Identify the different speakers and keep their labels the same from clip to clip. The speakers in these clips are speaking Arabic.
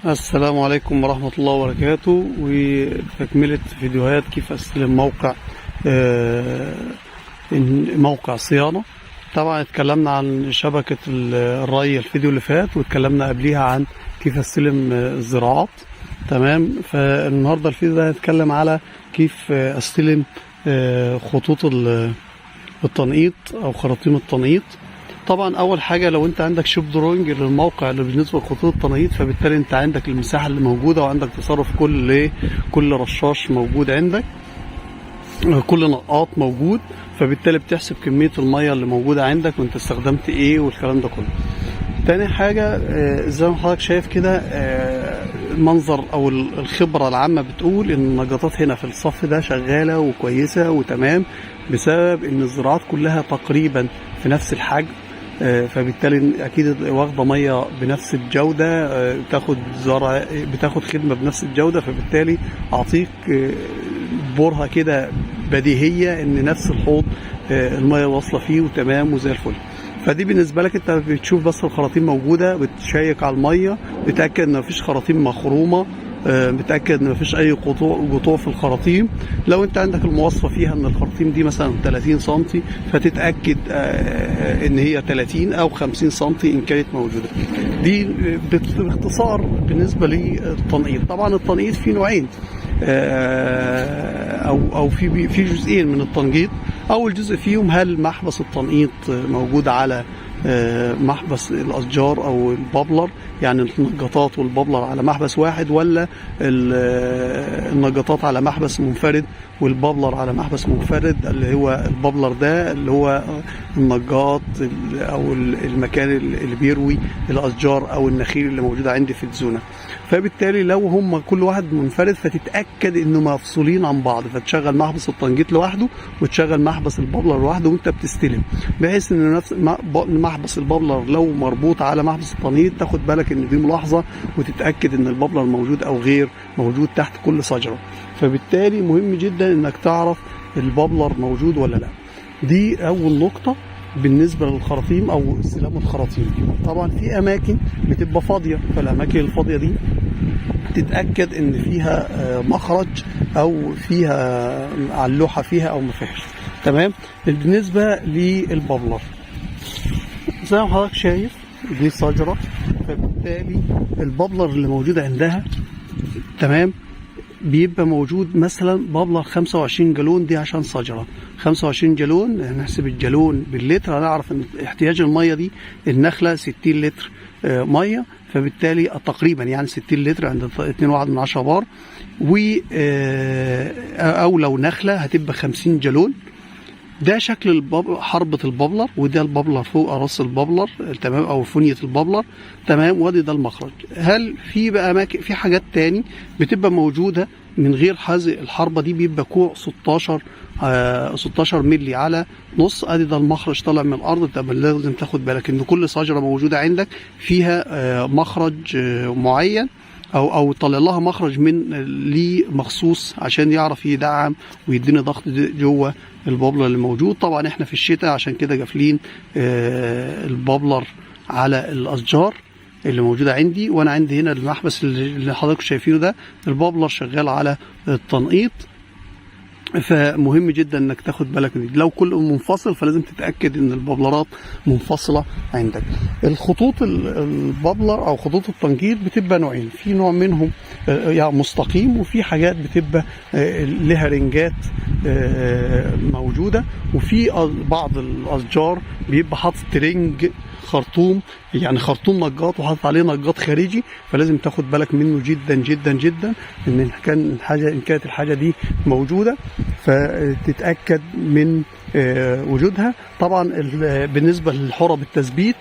Speaker 1: السلام عليكم ورحمة الله وبركاته، وتكملة فيديوهات كيف استلم آه، موقع صيانة. طبعا اتكلمنا عن شبكة الري الفيديو اللي فات، واتكلمنا قبليها عن كيف استلم الزراعات. تمام. فالنهاردة الفيديو ده هنتكلم على كيف استلم خطوط التنقيط او خراطيم التنقيط. طبعا اول حاجه لو انت عندك شيب دروينج للموقع اللي بالنسبه لخطوط التنقيط، فبالتالي انت عندك المساحه اللي موجوده، وعندك تصرف كل رشاش موجود عندك، كل نقاط موجود، فبالتالي بتحسب كميه الميه اللي موجوده عندك وانت استخدمت ايه والكلام ده كله. تاني حاجه زي ما حضرتك شايف كده، المنظر او الخبره العامه بتقول ان النجاطات هنا في الصف ده شغاله وكويسه وتمام، بسبب ان الزراعات كلها تقريبا في نفس الحجم، فبالتالي اكيد واخده ميه بنفس الجوده، بتاخد خدمه بنفس الجوده، فبالتالي اعطيك بورها كده بديهيه ان نفس الحوض الميه واصله فيه وتمام وزي الفل. فدي بالنسبه لك انت بتشوف بس الخراطيم موجوده، بتشيك على الميه، بتاكد ان مفيش خراطيم مخرومه، بتاكد ان مفيش اي قطوع في الخراطيم. لو انت عندك المواصفه فيها ان الخراطيم دي مثلا 30 سم، فتتاكد ان هي 30 او 50 سم ان كانت موجوده. دي باختصار بالنسبه للتنقيط. طبعا التنقيط فيه نوعين، او في جزئين من التنقيط. اول جزء فيهم، هل محبس التنقيط موجود على محبس الاشجار او البابلر، يعني النجاطات والبابلر على محبس واحد، ولا النجاطات على محبس منفرد والبابلر على محبس منفرد، اللي هو البابلر ده اللي هو النجاط او المكان اللي بيروي الاشجار او النخيل اللي موجوده عندي في الزونه. فبالتالي لو هم كل واحد منفرد، فتتاكد انه مفصولين عن بعض، فتشغل محبس التنقيط لوحده وتشغل محبس البابلر لوحده وانت بتستلم، بحيث ان نفس محبس البابلر لو مربوط على محبس التنقيط تاخد بالك ان دي ملاحظه، وتتاكد ان البابلر موجود او غير موجود تحت كل شجره. فبالتالي مهم جدا انك تعرف البابلر موجود ولا لا. دي اول نقطه بالنسبه للخراطيم او استلام الخراطيم. طبعا في اماكن بتبقى فاضيه، فالاماكن الفاضيه دي تتاكد ان فيها مخرج او فيها على اللوحه فيها او ما فيهاش. تمام. بالنسبه للبابلر زي ما حضرتك شايف دي شجره، فبالتالي البابلر اللي موجود عندها تمام بيبقى موجود مثلا بابلر 25 جالون، دي عشان شجره 25 جالون. هنحسب الجالون باللتر، هنعرف ان احتياج الميه دي النخله 60 لتر ميه، فبالتالي تقريبا يعني 60 لتر عند 2.1 بار، او لو نخله هتبقى 50 جالون. ده شكل حربة البابلر، وده البابلر فوق راس البابلر تمام، او فنية البابلر تمام، وادي ده المخرج. هل في بقى اماكن في حاجات تاني بتبقى موجودة من غير هذه الحربة دي؟ بيبقى كوع 16 مللي على نص، ادي ده المخرج طالع من الارض. طب لازم تاخد بالك ان كل شجرة موجودة عندك فيها مخرج معين، او طلع لها مخرج من ليه مخصوص عشان يعرف يدعم ويديني ضغط جوه البابلر اللي موجود. طبعا احنا في الشتاء عشان كده قافلين البابلر على الاشجار اللي موجوده عندي، وانا عندي هنا المحبس اللي حضراتكم شايفينه ده البابلر شغال على التنقيط. فمهم جدا انك تاخد بالك من دي. لو كل منفصل فلازم تتاكد ان البابلرات منفصله عندك. الخطوط البابلر او خطوط التنقيط بتبقى نوعين، في نوع منهم يعني مستقيم، وفي حاجات بتبقى لها رنجات موجوده، وفي بعض الاشجار بيبقى حاطط رنج خرطوم، يعني خرطوم نجاط وحاطط عليه نجاط خارجي، فلازم تاخد بالك منه جدا جدا جدا ان كانت الحاجه دي موجوده، فتتاكد من وجودها. طبعا بالنسبه للحرب التثبيت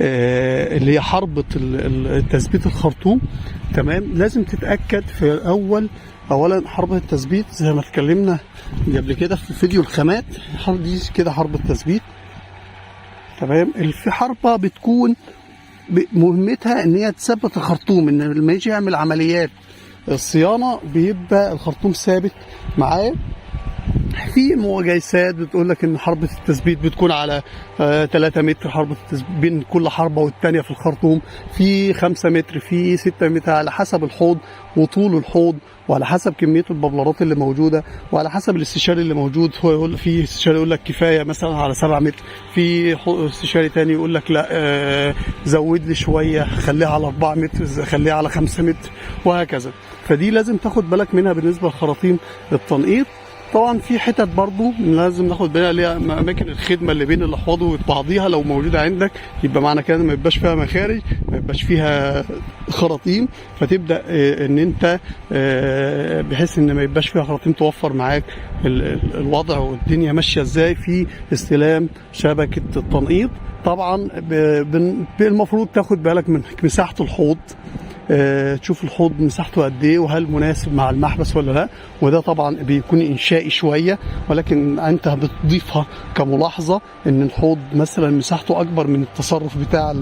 Speaker 1: اللي هي حربة تثبيت الخرطوم تمام، لازم تتاكد في اولا حربة التثبيت زي ما اتكلمنا قبل كده في فيديو الخامات. دي كده حربة تثبيت تمام. في حربة بتكون مهمتها ان هي تثبت الخرطوم، ان لما يجي يعمل عمليات الصيانه بيبقى الخرطوم ثابت معايا في مقايسات بتقول لك ان حربة التثبيت بتكون على 3 متر، حربة التثبيت بين كل حربة والتانية في الخرطوم في 5 متر، في 6 متر، على حسب الحوض وطول الحوض، وعلى حسب كمية الببلرات اللي موجودة، وعلى حسب الاستشاري اللي موجود. هو يقول في استشاري يقول لك كفاية مثلا على 7 متر، في استشاري تاني يقول لك لا زود لي شوية خليها على 4 متر، خليها على 5 متر، وهكذا. فدي لازم تاخد بالك منها بالنسبة لخراطيم التنقيط. طبعا في حتت برضو لازم ناخد بالنا ليها، اماكن الخدمه اللي بين الاحواض وبعضيها لو موجوده عندك يبقى معنى كده ما يبقاش فيها مخارج، ما يبقاش فيها خراطيم، فتبدا ان انت بحيث ان ما يبقاش فيها خراطيم توفر معاك الوضع والدنيا ماشيه ازاي في استلام شبكه التنقيط. طبعا المفروض تاخد بالك من مساحه الحوض، تشوف الحوض مساحته قد ايه وهل مناسب مع المحبس ولا لا، وده طبعا بيكون انشائي شويه، ولكن انت بتضيفها كملاحظه ان الحوض مثلا مساحته اكبر من التصرف بتاع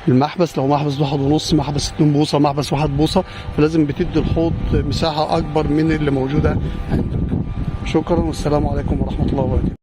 Speaker 1: المحبس. لو محبس 1.5، محبس 2 بوصه، محبس 1 بوصه، فلازم بتدي الحوض مساحه اكبر من اللي موجوده عندك. شكرا والسلام عليكم ورحمه الله وبركاته.